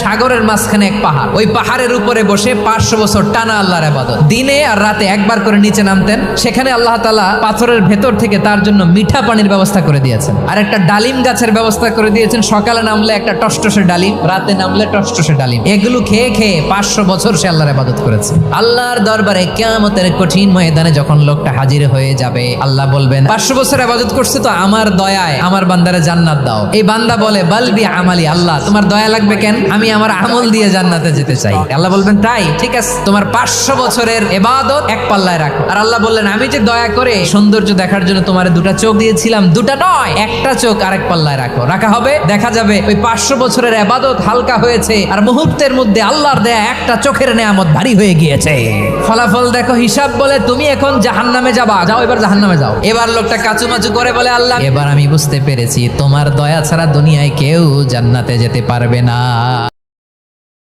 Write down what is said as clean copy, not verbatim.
সাগরের মাঝখানে এক পাহাড়, ওই পাহাড়ের উপরে বসে 500 বছর টানা আল্লাহর ইবাদত। দিনে আর রাতে একবার করে নিচে নামতেন। সেখানে আল্লাহ তাআলা পাথরের ভেতর থেকে তার জন্য মিঠা পানির ব্যবস্থা করে দিয়েছেন, আর একটা ডালিম গাছের ব্যবস্থা করে দিয়েছেন। সকালে নামলে একটা টসটসে ডালিম, রাতে নামলে টসটসে ডালিম। এগুলো খেয়ে খেয়ে 500 বছর সে আল্লাহর ইবাদত করেছে। আল্লাহর দরবারে কিয়ামতের কঠিন ময়দানে যখন লোকটা হাজির হয়ে যাবে, আল্লাহ বলবেন 500 বছর ইবাদত করছে তো আমার দয়ায় আমার বান্দারে জান্নাত দাও। এই বান্দা বলে বালবি আমালি, আল্লাহ তোমার দয়া লাগবে কেন, আমি আমার আমল দিয়ে জান্নাতে যেতে চাই। আল্লাহ বলবেন তাই, ঠিক আছে, তোমার 500 বছরের ইবাদত এক পাল্লায় রাখো। আর আল্লাহ বললেন আমি যে দয়া করে সৌন্দর্য দেখার জন্য তোমার দুটা চোখ দিয়েছিলাম, দুটা নয় একটা চোখ আরেক পাল্লায় রাখো। রাখা হবে, দেখা যাবে ওই 500 বছরের ইবাদত হালকা হয়েছে, আর মুহূর্তের মধ্যে আল্লাহর দেয়া একটা চোখের নেয়ামত ভারী হয়ে গিয়েছে। ফলাফল দেখো, হিসাব বলে তুমি এখন জাহান্নামে যাবা, যাও এবার জাহান্নামে যাও। এবার লোকটা কাচুমাচু করে বলে আল্লাহ এবার আমি বুঝতে পেরেছি তোমার দয়া ছাড়া দুনিয়ায় কেউ জান্নাতে যেতে পারবে না।